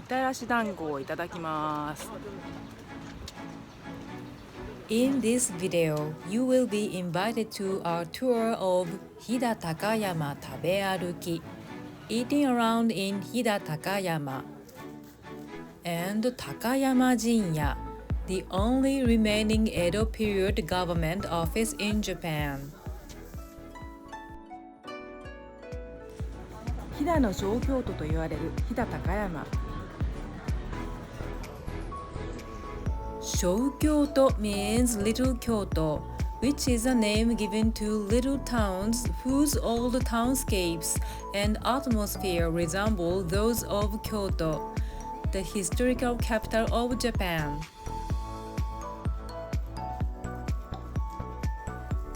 たらし団子をいただきます。 In this video, you will be invited to our tour of Hida Takayama 食べ歩き eating around in Hida Takayama and Takayama Jinya, the only remaining Edo period government office in Japan. 飛騨の小京都と言われる飛騨高山。小京都 means little Kyoto, which is a name given to little towns whose old townscapes and atmosphere resemble those of Kyoto, the historical capital of Japan.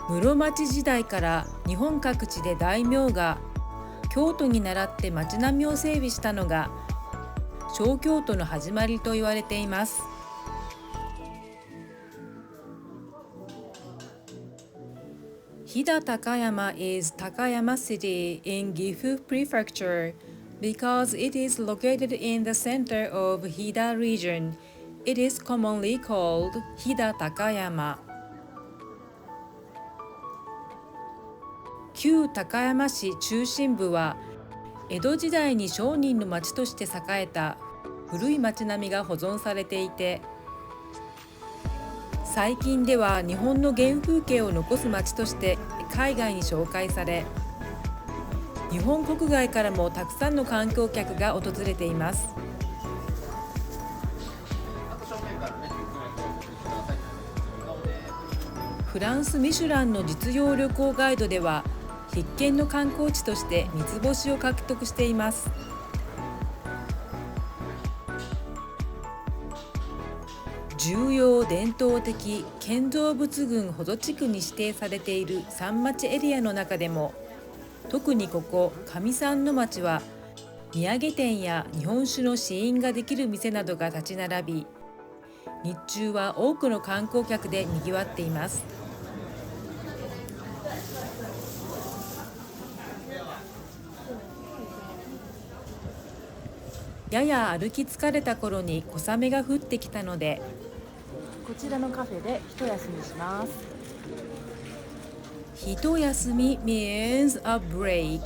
室町時代から日本各地で大名が京都に倣って町並みを整備したのが小京都の始まりと言われています。Hida Takayama is Takayama City in Gifu Prefecture. Because it is located in the center of Hida region, it is commonly called Hida Takayama. 旧高山市中心部は江戸時代に商人の町として栄えた古い町並みが保存されていて、最近では日本の原風景を残す町として海外に紹介され、日本国外からもたくさんの観光客が訪れています。フランスミシュランの実用旅行ガイドでは必見の観光地として三つ星を獲得しています。重要伝統的建造物群保存地区に指定されている三町エリアの中でも、特にここ上三の町は土産店や日本酒の試飲ができる店などが立ち並び、日中は多くの観光客でにぎわっています。やや歩き疲れた頃に小雨が降ってきたので、こちらのカフェで一休みします。一休み means a break.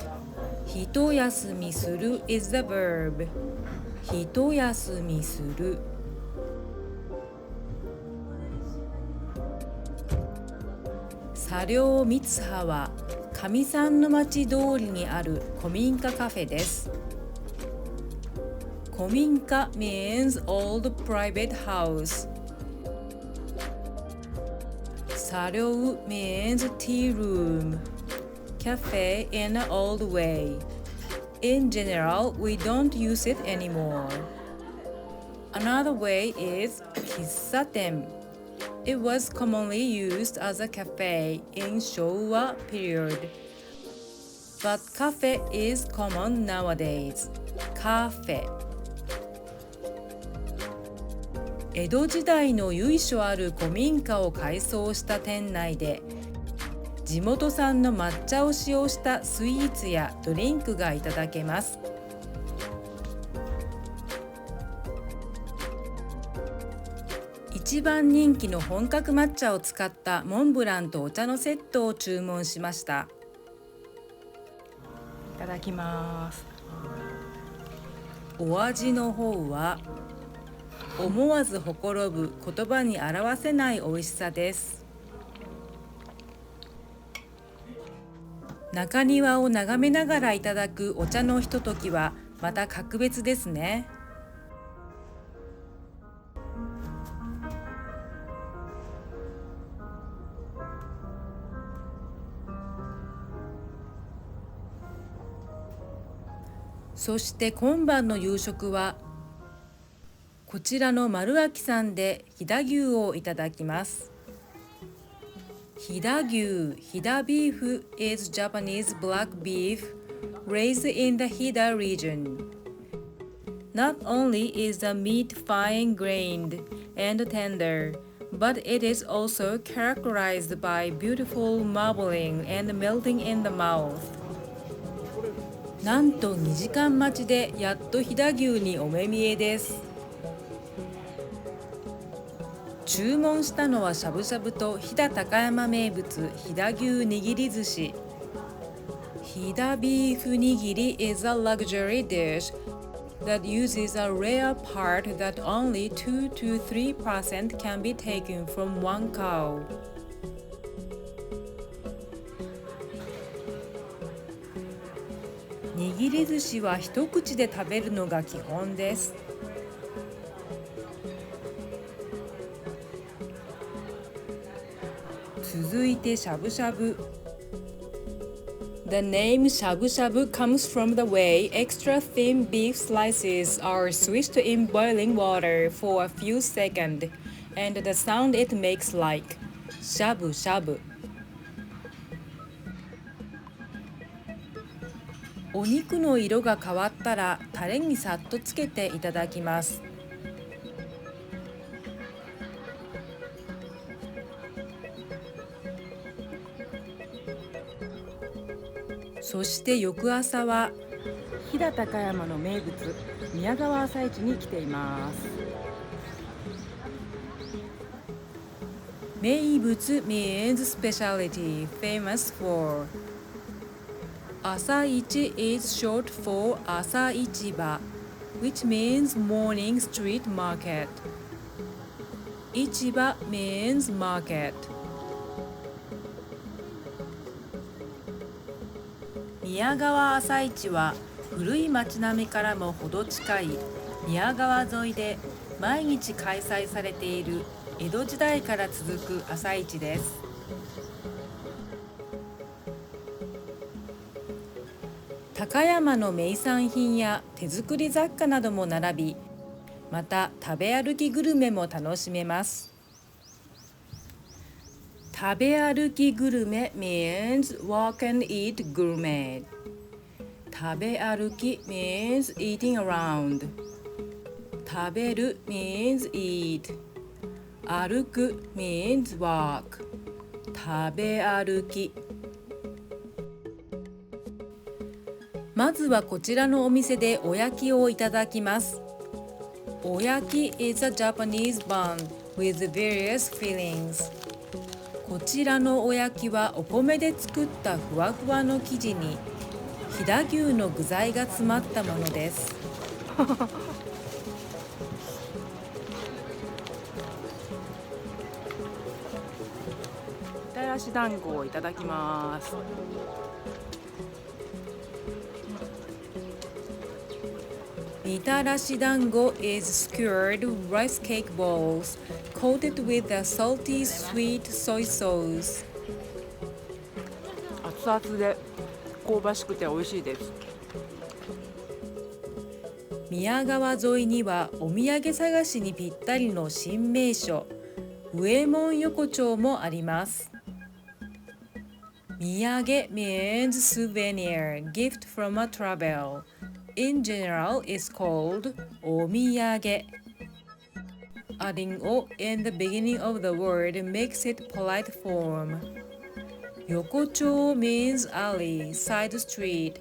一休みする is the verb. 一休みする。茶寮三葉は上三の町通りにある古民家カフェです。古民家 means old private house. 茶寮 means tea room, cafe in an old way. In general, we don't use it anymore. Another way is 喫茶店. It was commonly used as a cafe in Showa period. But cafe is common nowadays. カフェ。江戸時代の由緒ある古民家を改装した店内で、地元産の抹茶を使用したスイーツやドリンクがいただけます。一番人気の本格抹茶を使ったモンブランとお茶のセットを注文しました。いただきます。お味の方は思わずほころぶ言葉に表せない美味しさです。中庭を眺めながらいただくお茶のひとときはまた格別ですね。そして今晩の夕食はこちらの丸明さんで飛騨牛をいただきます。飛騨牛 Hida beef is Japanese black beef raised in the Hida region. Not only is the meat fine-grained and tender, but it is also characterized by beautiful marbling and melting in the mouth. なんと2時間待ちでやっと飛騨牛にお目見えです。注文したのはしゃぶしゃぶと飛騨高山名物飛騨牛握り寿司。飛騨ビーフ握り is a luxury dish that uses a rare part that only 2 to 3% can be taken from one cow. 握り寿司は一口で食べるのが基本です。続いてしゃぶしゃぶ。The name shabu shabu comes from the way extra thin beef slices are swished in boiling water for a few seconds and the sound it makes like shabu shabu。お肉の色が変わったらタレにさっとつけていただきます。そして翌朝は飛騨高山の名物宮川朝市に来ています。名物 means specialty famous for。 朝市 is short for 朝市場 which means morning street market。 市場 means market。 宮川朝市は古い町並みからもほど近い宮川沿いで毎日開催されている江戸時代から続く朝市です。高山の名産品や手作り雑貨なども並び、また食べ歩きグルメも楽しめます。食べ歩きグルメ means walk and eat gourmet。 食べ歩き means eating around。 食べる means eat。 歩く means walk。 食べ歩き。まずはこちらのお店でおやきをいただきます。おやき is a Japanese bun with various fillings。こちらのおやきはお米で作ったふわふわの生地に飛騨牛の具材が詰まったものです。みたらし団子をいただきます。みたらし団子 is skewered rice cake balls coated with a salty sweet soy sauce。 熱々で香ばしくて美味しいです。宮川沿いにはお土産探しにぴったりの新名所宇右衛門横丁もあります。土産 means souvenir, gift from a travel. In general, is called お土産。Adding o in the beginning of the word makes it polite form. 横丁 means alley, side street.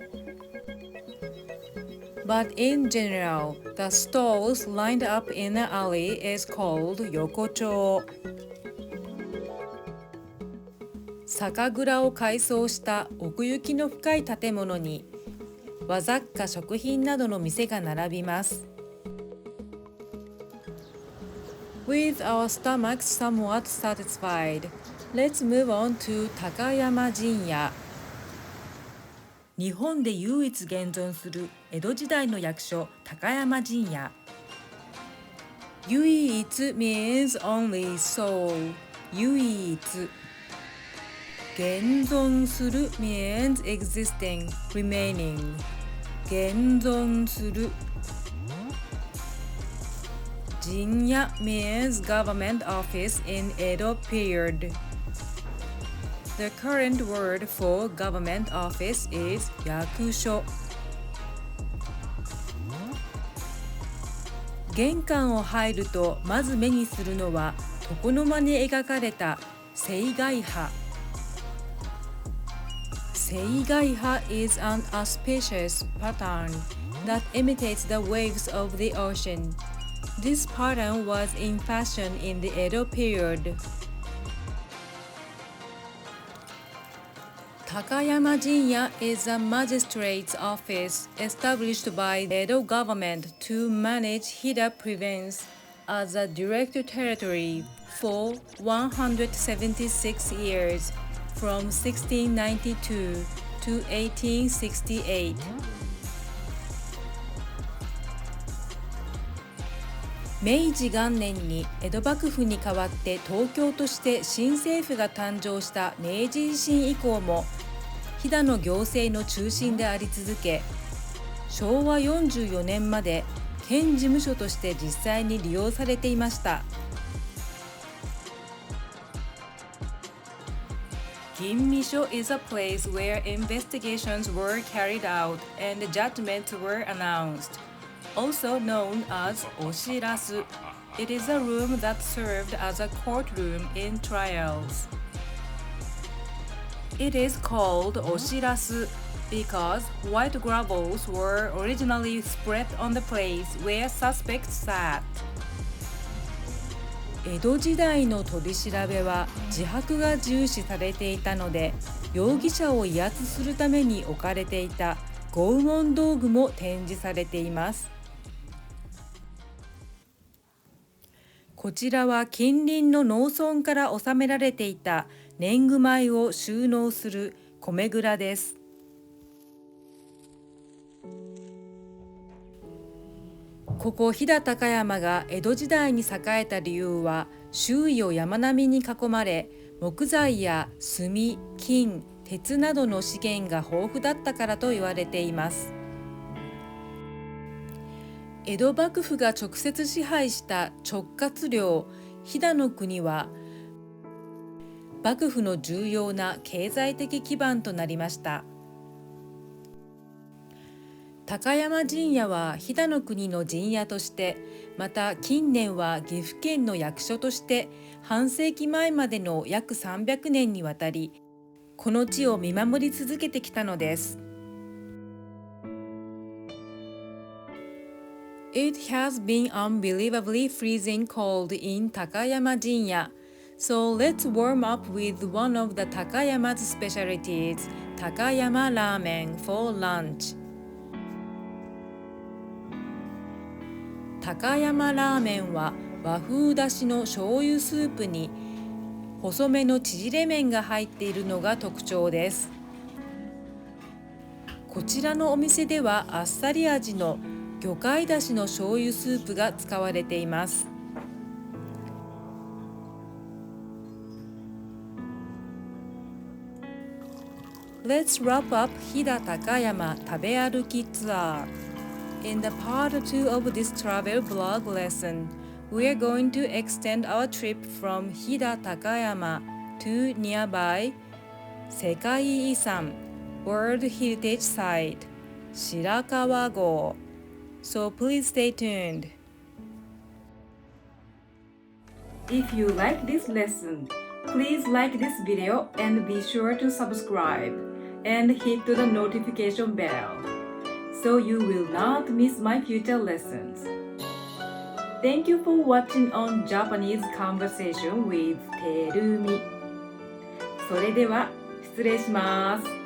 But in general, the stalls lined up in the alley is called 横丁。酒蔵を改装した奥行きの深い建物に和雑貨食品などの店が並びます。With our stomachs somewhat satisfied, let's move on to 高山陣屋。日本で唯一現存する江戸時代の役所高山陣屋。唯一 means only so。 唯一。現存する means existing, remaining。 現存する。陣屋 means government office in Edo period. The current word for government office is 役所。玄関を入るとまず目にするのは床の間に描かれた青海波。Seigaiha is an auspicious pattern that imitates the waves of the ocean. This pattern was in fashion in the Edo period. Takayama Jinya is a magistrate's office established by the Edo government to manage Hida province as a direct territory for 176 years from 1692 to 1868. 明治元年に江戸幕府に代わって東京として新政府が誕生した明治維新以降も飛騨の行政の中心であり続け、昭和44年まで県事務所として実際に利用されていました。銀味噌 is a place where investigations were carried out and judgments were announced, also known as oshirasu. It is a room that served as a courtroom in trials. It is called oshirasu because white gravels were originally spread on the place where suspects sat. 江戸時代の取り調べは自白が重視されていたので、容疑者を威圧するために置かれていた拷問道具も展示されています。こちらは近隣の農村から納められていた年貢米を収納する米蔵です。ここ飛騨高山が江戸時代に栄えた理由は、周囲を山並みに囲まれ、木材や炭、金、鉄などの資源が豊富だったからと言われています。江戸幕府が直接支配した直轄領飛騨の国は、幕府の重要な経済的基盤となりました。高山陣屋は飛騨の国の陣屋として、また近年は岐阜県の役所として半世紀前までの約300年にわたり、この地を見守り続けてきたのです。It has been unbelievably freezing cold in Takayama Jinya, so let's warm up with one of the Takayama's specialties, Takayama Ramen, for lunch. 高山ラーメンは和風だしの醤油スープに細めの縮れ麺が入っているのが特徴です。こちらのお店ではあっさり味の魚介だしの醤油スープが使われています。Let's wrap up 飛騨高山食べ歩きツアー。In the part 2 of this travel blog lesson, we are going to extend our trip from Hida Takayama to nearby 世界遺産 World Heritage Site 白川郷 So please stay tuned. If you like this lesson, please like this video and be sure to subscribe and hit the notification bell.So you will not miss my future lessons. Thank you for watching on Japanese Conversation with Terumi. それでは失礼します。